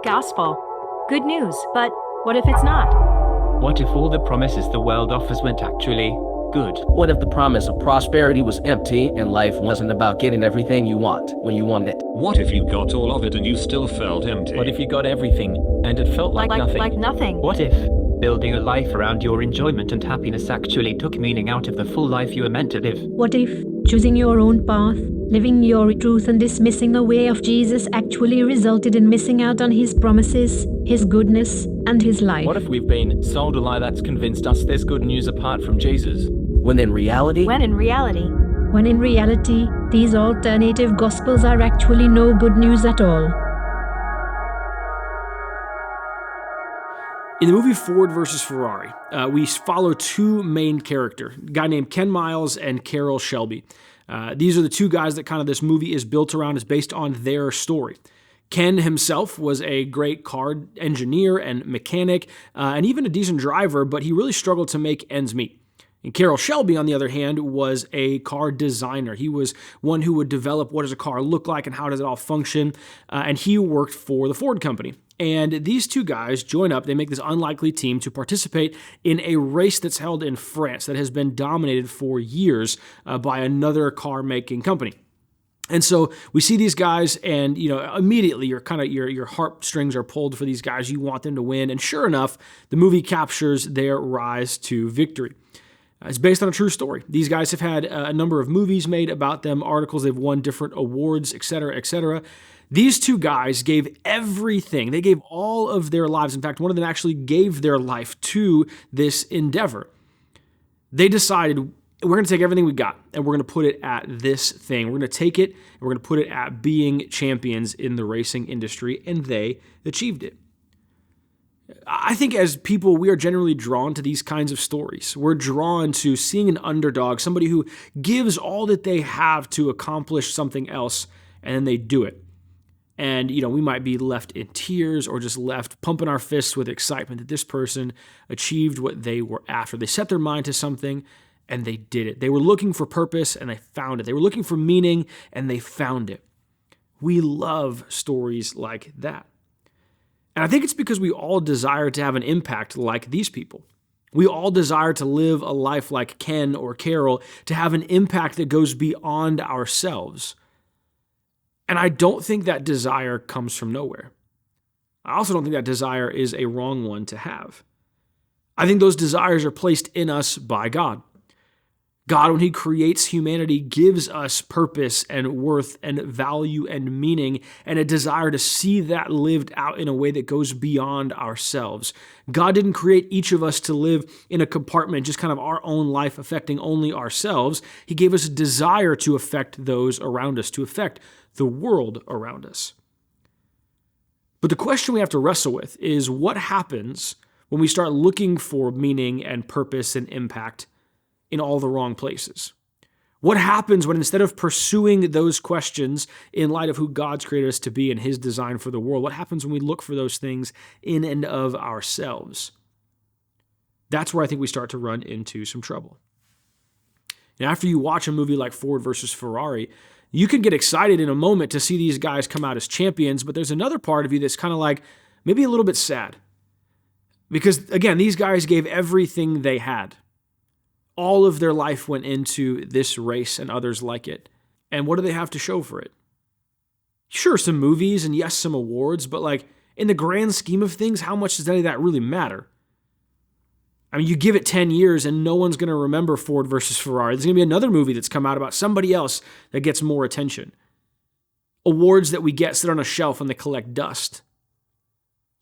Gospel. Good news, but what if it's not? What if all the promises the world offers weren't actually good? What if the promise of prosperity was empty and life wasn't about getting everything you want when you want it? What if you got all of it and you still felt empty? What if you got everything and it felt like nothing? Like nothing. What if building a life around your enjoyment and happiness actually took meaning out of the full life you were meant to live? What if choosing your own path, living your truth and dismissing the way of Jesus actually resulted in missing out on his promises, his goodness, and his life? What if we've been sold a lie that's convinced us there's good news apart from Jesus? When in reality, When in reality, these alternative gospels are actually no good news at all. In the movie Ford versus Ferrari, we follow two main characters, a guy named Ken Miles and Carroll Shelby. These are the two guys that kind of this movie is built around, is based on their story. Ken himself was a great car engineer and mechanic, and even a decent driver, but he really struggled to make ends meet. And Carroll Shelby, on the other hand, was a car designer. He was one who would develop what does a car look like and how does it all function, and he worked for the Ford company. And these two guys join up, they make this unlikely team to participate in a race that's held in France that has been dominated for years by another car-making company. And so we see these guys, and immediately your heartstrings are pulled for these guys. You want them to win, and sure enough, the movie captures their rise to victory. It's based on a true story. These guys have had a number of movies made about them, articles, they've won different awards, etc., etc. These two guys gave everything. They gave all of their lives. In fact, one of them actually gave their life to this endeavor. They decided, we're going to take everything we got and we're going to put it at this thing. We're going to take it and we're going to put it at being champions in the racing industry, and they achieved it. I think as people, we are generally drawn to these kinds of stories. We're drawn to seeing an underdog, somebody who gives all that they have to accomplish something else, and then they do it. And, we might be left in tears or just left pumping our fists with excitement that this person achieved what they were after. They set their mind to something and they did it. They were looking for purpose and they found it. They were looking for meaning and they found it. We love stories like that. And I think it's because we all desire to have an impact like these people. We all desire to live a life like Ken or Carroll, to have an impact that goes beyond ourselves. And I don't think that desire comes from nowhere. I also don't think that desire is a wrong one to have. I think those desires are placed in us by God. God, when he creates humanity, gives us purpose and worth and value and meaning and a desire to see that lived out in a way that goes beyond ourselves. God didn't create each of us to live in a compartment, just kind of our own life affecting only ourselves. He gave us a desire to affect those around us, to affect the world around us. But the question we have to wrestle with is what happens when we start looking for meaning and purpose and impact in all the wrong places? What happens when instead of pursuing those questions in light of who God's created us to be and his design for the world, what happens when we look for those things in and of ourselves? That's where I think we start to run into some trouble. And after you watch a movie like Ford versus Ferrari, you can get excited in a moment to see these guys come out as champions, but there's another part of you that's kind of like maybe a little bit sad. Because again, these guys gave everything they had. All of their life went into this race and others like it. And what do they have to show for it? Sure, some movies and yes, some awards, but like in the grand scheme of things, how much does any of that really matter? I mean, you give it 10 years and no one's going to remember Ford versus Ferrari. There's going to be another movie that's come out about somebody else that gets more attention. Awards that we get sit on a shelf and they collect dust.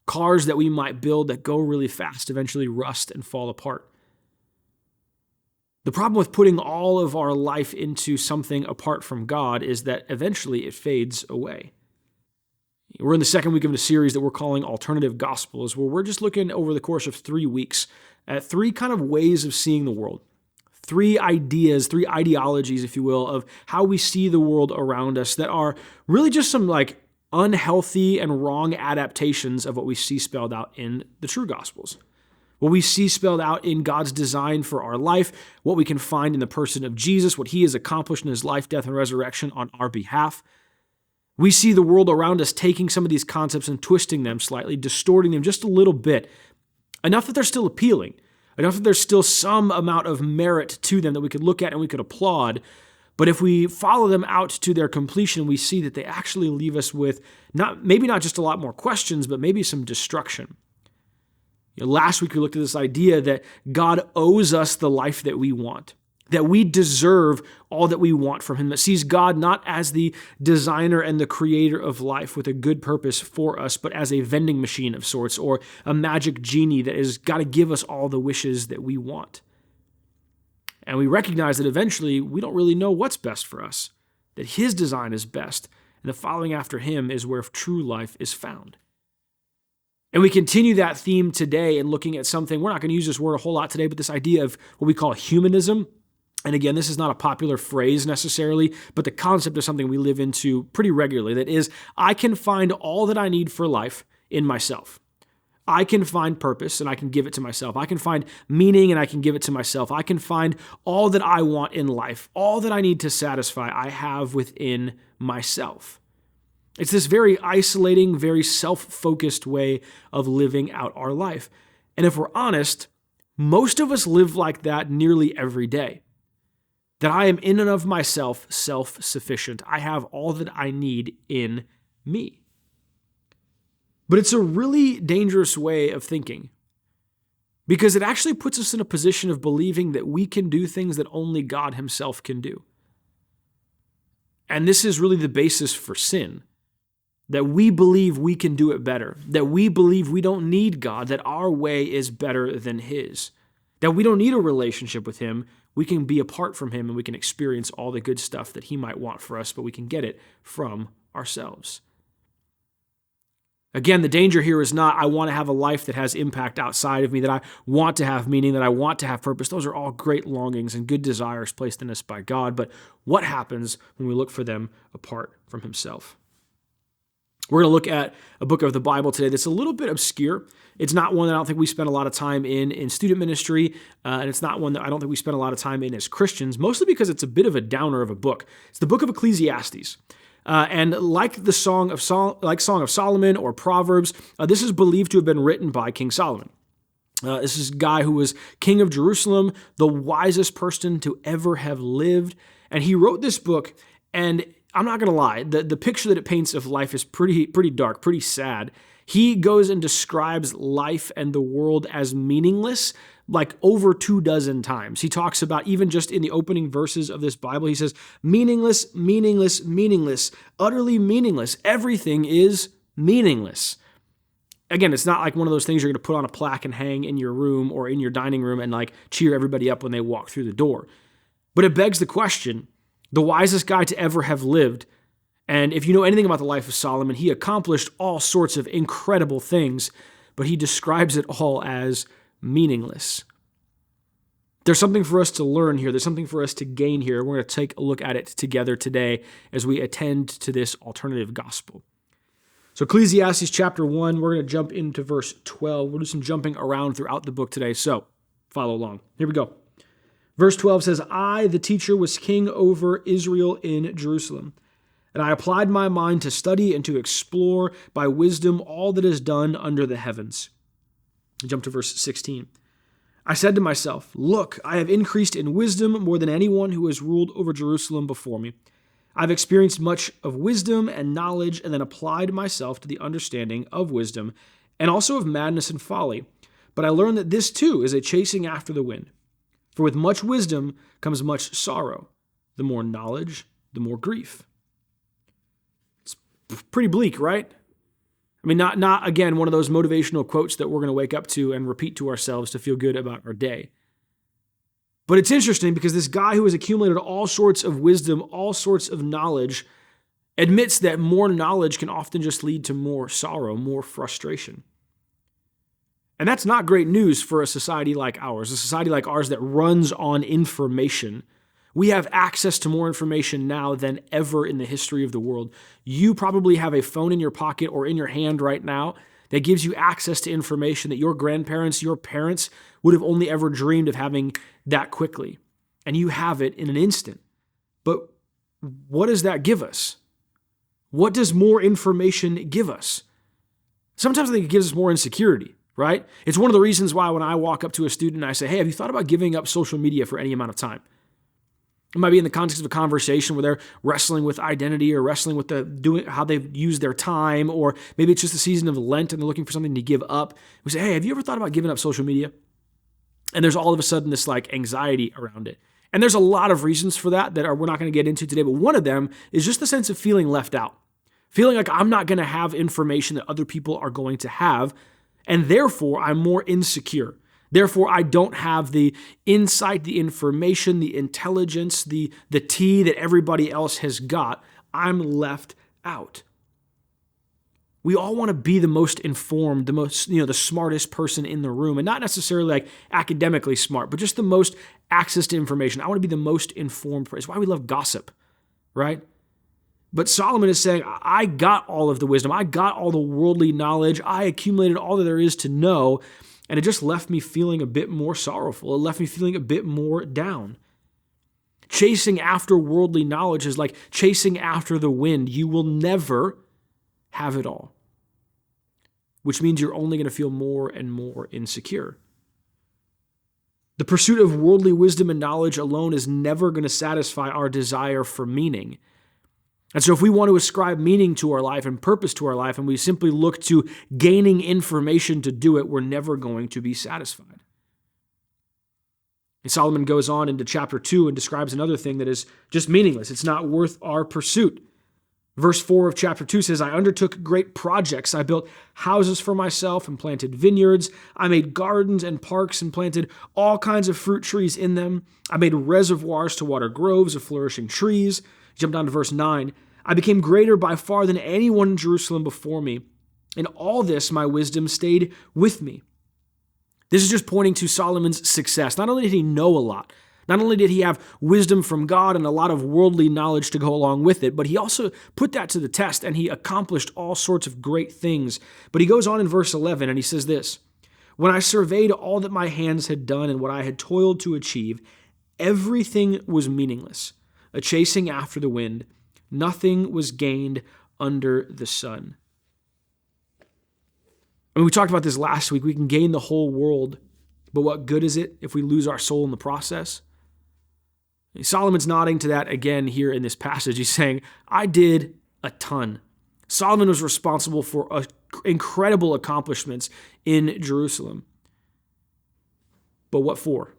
Cars that we might build that go really fast eventually rust and fall apart. The problem with putting all of our life into something apart from God is that eventually it fades away. We're in the second week of a series that we're calling Alternative Gospels, where we're just looking over the course of 3 weeks at 3 kind of ways of seeing the world. 3 ideas, 3 ideologies, if you will, of how we see the world around us that are really just some like unhealthy and wrong adaptations of what we see spelled out in the true Gospels. What we see spelled out in God's design for our life, what we can find in the person of Jesus, what he has accomplished in his life, death, and resurrection on our behalf. We see the world around us taking some of these concepts and twisting them slightly, distorting them just a little bit, enough that they're still appealing, enough that there's still some amount of merit to them that we could look at and we could applaud. But if we follow them out to their completion, we see that they actually leave us with maybe not just a lot more questions, but maybe some destruction. Last week we looked at this idea that God owes us the life that we want, that we deserve all that we want from him, that sees God not as the designer and the creator of life with a good purpose for us, but as a vending machine of sorts or a magic genie that has got to give us all the wishes that we want. And we recognize that eventually we don't really know what's best for us, that his design is best, and the following after him is where true life is found. And we continue that theme today in looking at something, we're not going to use this word a whole lot today, but this idea of what we call humanism. And again, this is not a popular phrase necessarily, but the concept of something we live into pretty regularly. That is, I can find all that I need for life in myself. I can find purpose and I can give it to myself. I can find meaning and I can give it to myself. I can find all that I want in life, all that I need to satisfy, I have within myself. It's this very isolating, very self-focused way of living out our life. And if we're honest, most of us live like that nearly every day. That I am in and of myself self-sufficient. I have all that I need in me. But it's a really dangerous way of thinking because it actually puts us in a position of believing that we can do things that only God himself can do. And this is really the basis for sin. That we believe we can do it better, that we believe we don't need God, that our way is better than his, that we don't need a relationship with him, we can be apart from him and we can experience all the good stuff that he might want for us, but we can get it from ourselves. Again, the danger here is not, I want to have a life that has impact outside of me, that I want to have meaning, that I want to have purpose. Those are all great longings and good desires placed in us by God, but what happens when we look for them apart from himself? We're going to look at a book of the Bible today that's a little bit obscure. It's not one that I don't think we spend a lot of time in student ministry, and it's not one that I don't think we spend a lot of time in as Christians, mostly because it's a bit of a downer of a book. It's the book of Ecclesiastes. And like the Song of Solomon or Proverbs, this is believed to have been written by King Solomon. This is a guy who was king of Jerusalem, the wisest person to ever have lived, and he wrote this book, and I'm not going to lie, the picture that it paints of life is pretty dark, pretty sad. He goes and describes life and the world as meaningless like over 24 times. He talks about, even just in the opening verses of this Bible, he says, meaningless, meaningless, meaningless, utterly meaningless. Everything is meaningless. Again, it's not like one of those things you're going to put on a plaque and hang in your room or in your dining room and like cheer everybody up when they walk through the door. But it begs the question, the wisest guy to ever have lived, and if you know anything about the life of Solomon, he accomplished all sorts of incredible things, but he describes it all as meaningless. There's something for us to learn here. There's something for us to gain here. We're going to take a look at it together today as we attend to this alternative gospel. So Ecclesiastes chapter 1, we're going to jump into verse 12. We'll do some jumping around throughout the book today, so follow along. Here we go. Verse 12 says, I, the teacher, was king over Israel in Jerusalem, and I applied my mind to study and to explore by wisdom all that is done under the heavens. Jump to verse 16. I said to myself, look, I have increased in wisdom more than anyone who has ruled over Jerusalem before me. I've experienced much of wisdom and knowledge and then applied myself to the understanding of wisdom and also of madness and folly. But I learned that this too is a chasing after the wind. For with much wisdom comes much sorrow. The more knowledge, the more grief. It's pretty bleak, right? I mean, not again, one of those motivational quotes that we're going to wake up to and repeat to ourselves to feel good about our day. But it's interesting because this guy who has accumulated all sorts of wisdom, all sorts of knowledge, admits that more knowledge can often just lead to more sorrow, more frustration. And that's not great news for a society like ours, a society like ours that runs on information. We have access to more information now than ever in the history of the world. You probably have a phone in your pocket or in your hand right now that gives you access to information that your grandparents, your parents would have only ever dreamed of having that quickly. And you have it in an instant. But what does that give us? What does more information give us? Sometimes I think it gives us more insecurity, right? It's one of the reasons why when I walk up to a student and I say, hey, have you thought about giving up social media for any amount of time? It might be in the context of a conversation where they're wrestling with identity or wrestling with how they use their time, or maybe it's just the season of Lent and they're looking for something to give up. We say, hey, have you ever thought about giving up social media? And there's all of a sudden this like anxiety around it. And there's a lot of reasons for that we're not going to get into today, but one of them is just the sense of feeling left out. Feeling like I'm not going to have information that other people are going to have, and therefore I'm more insecure. Therefore, I don't have the insight, the information, the intelligence, the tea that everybody else has got. I'm left out. We all want to be the most informed, the most, the smartest person in the room, and not necessarily like academically smart, but just the most access to information. I want to be the most informed person. It's why we love gossip, right? But Solomon is saying, I got all of the wisdom. I got all the worldly knowledge. I accumulated all that there is to know. And it just left me feeling a bit more sorrowful. It left me feeling a bit more down. Chasing after worldly knowledge is like chasing after the wind. You will never have it all, which means you're only going to feel more and more insecure. The pursuit of worldly wisdom and knowledge alone is never going to satisfy our desire for meaning. And so if we want to ascribe meaning to our life and purpose to our life, and we simply look to gaining information to do it, we're never going to be satisfied. And Solomon goes on into chapter 2 and describes another thing that is just meaningless. It's not worth our pursuit. Verse 4 of chapter 2 says, I undertook great projects. I built houses for myself and planted vineyards. I made gardens and parks and planted all kinds of fruit trees in them. I made reservoirs to water groves of flourishing trees. Jump down to verse 9. I became greater by far than anyone in Jerusalem before me. In all this, my wisdom stayed with me. This is just pointing to Solomon's success. Not only did he know a lot, not only did he have wisdom from God and a lot of worldly knowledge to go along with it, but he also put that to the test and he accomplished all sorts of great things. But he goes on in verse 11 and he says this, when I surveyed all that my hands had done and what I had toiled to achieve, everything was meaningless, a chasing after the wind. Nothing was gained under the sun. I mean, we talked about this last week. We can gain the whole world, but what good is it if we lose our soul in the process? Solomon's nodding to that again here in this passage. He's saying, I did a ton. Solomon was responsible for incredible accomplishments in Jerusalem. But what for?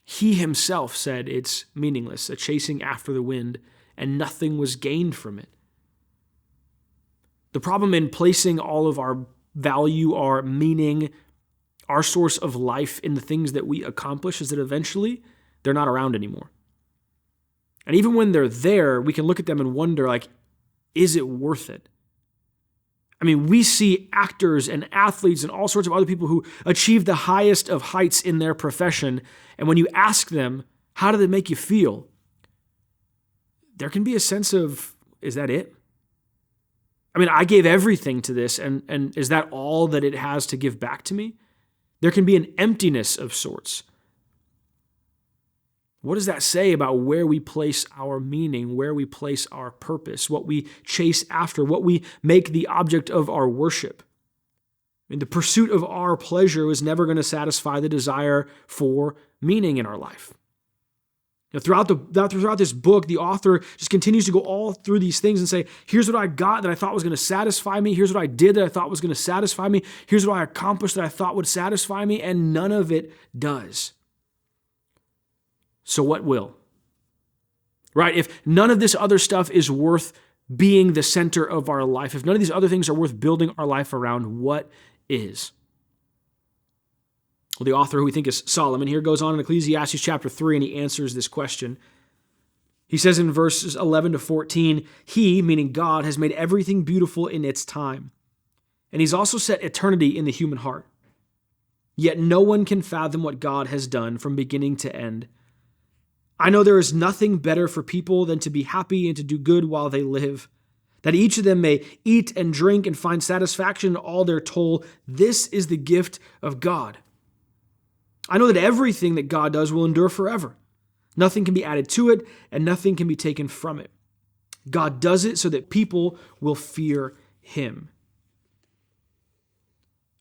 He himself said it's meaningless, a chasing after the wind, and nothing was gained from it. The problem in placing all of our value, our meaning, our source of life in the things that we accomplish is that eventually they're not around anymore. And even when they're there, we can look at them and wonder, like, is it worth it? I mean, we see actors and athletes and all sorts of other people who achieve the highest of heights in their profession. And when you ask them, how did it make you feel? There can be a sense of, is that it? I mean, I gave everything to this, and is that all that it has to give back to me? There can be an emptiness of sorts. What does that say about where we place our meaning, where we place our purpose, what we chase after, what we make the object of our worship? I mean, the pursuit of our pleasure is never going to satisfy the desire for meaning in our life. Now, throughout this book, the author just continues to go all through these things and say, here's what I got that I thought was going to satisfy me. Here's what I did that I thought was going to satisfy me. Here's what I accomplished that I thought would satisfy me, and none of it does. So what will? Right? If none of this other stuff is worth being the center of our life, if none of these other things are worth building our life around, what is? Well, the author, who we think is Solomon, here goes on in Ecclesiastes chapter 3, and he answers this question. He says in verses 11 to 14, He, meaning God, has made everything beautiful in its time, and He's also set eternity in the human heart. Yet no one can fathom what God has done from beginning to end. I know there is nothing better for people than to be happy and to do good while they live, that each of them may eat and drink and find satisfaction in all their toil. This is the gift of God. I know that everything that God does will endure forever. Nothing can be added to it, and nothing can be taken from it. God does it so that people will fear him.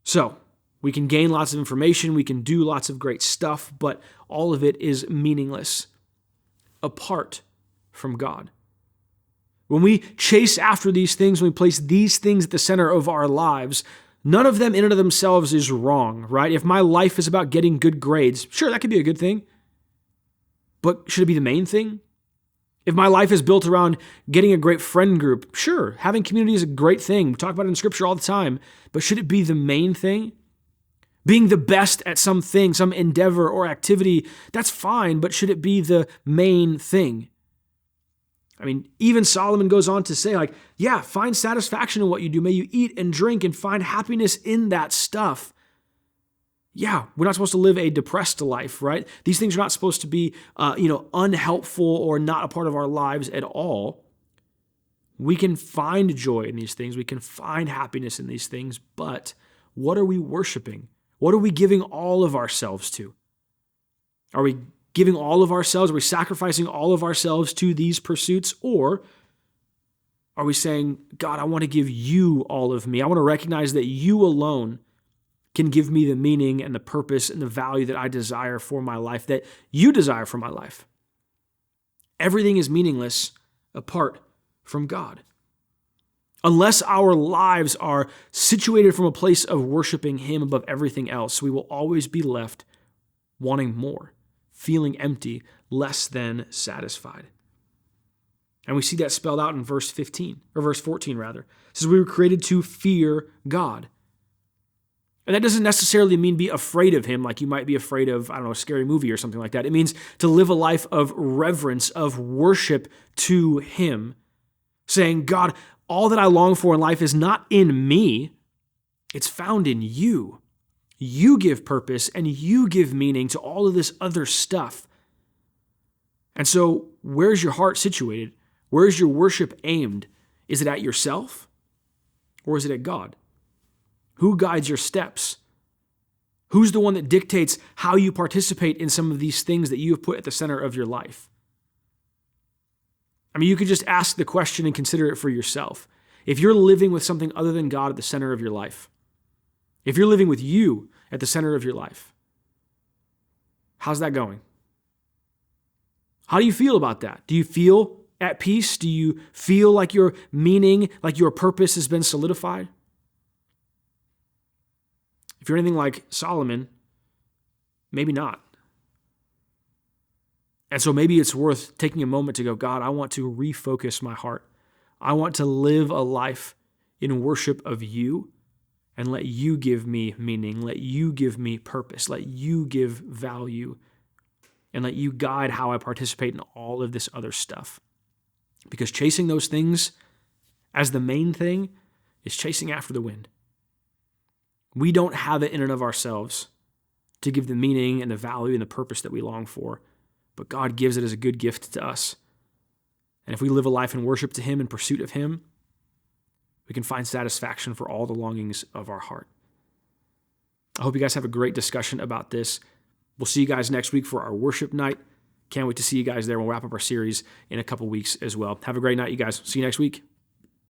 So, we can gain lots of information, we can do lots of great stuff, but all of it is meaningless apart from God. When we chase after these things, when we place these things at the center of our lives, none of them in and of themselves is wrong, right? If my life is about getting good grades, sure, that could be a good thing. But should it be the main thing? If my life is built around getting a great friend group, sure, having community is a great thing. We talk about it in Scripture all the time. But should it be the main thing? Being the best at something, some endeavor or activity, that's fine, but should it be the main thing? I mean, even Solomon goes on to say, like, yeah, find satisfaction in what you do. May you eat and drink and find happiness in that stuff. Yeah, we're not supposed to live a depressed life, right? These things are not supposed to be, unhelpful or not a part of our lives at all. We can find joy in these things. We can find happiness in these things, but what are we worshiping? What are we giving all of ourselves to? Are we giving all of ourselves? Are we sacrificing all of ourselves to these pursuits? Or are we saying, God, I want to give you all of me. I want to recognize that you alone can give me the meaning and the purpose and the value that I desire for my life, that you desire for my life. Everything is meaningless apart from God. Unless our lives are situated from a place of worshiping him above everything else, we will always be left wanting more, feeling empty, less than satisfied. And we see that spelled out in verse 14 rather. It says we were created to fear God. And that doesn't necessarily mean be afraid of him, like you might be afraid of, a scary movie or something like that. It means to live a life of reverence, of worship to him, saying, God, all that I long for in life is not in me, it's found in you. You give purpose and you give meaning to all of this other stuff. And so, where's your heart situated? Where's your worship aimed? Is it at yourself or is it at God? Who guides your steps? Who's the one that dictates how you participate in some of these things that you have put at the center of your life? I mean, you could just ask the question and consider it for yourself. If you're living with something other than God at the center of your life, if you're living with you at the center of your life, how's that going? How do you feel about that? Do you feel at peace? Do you feel like your meaning, like your purpose has been solidified? If you're anything like Solomon, maybe not. And so maybe it's worth taking a moment to go, God, I want to refocus my heart. I want to live a life in worship of you and let you give me meaning, let you give me purpose, let you give value, and let you guide how I participate in all of this other stuff. Because chasing those things as the main thing is chasing after the wind. We don't have it in and of ourselves to give the meaning and the value and the purpose that we long for, but God gives it as a good gift to us. And if we live a life in worship to him, in pursuit of him, we can find satisfaction for all the longings of our heart. I hope you guys have a great discussion about this. We'll see you guys next week for our worship night. Can't wait to see you guys there. We'll wrap up our series in a couple weeks as well. Have a great night, you guys. See you next week.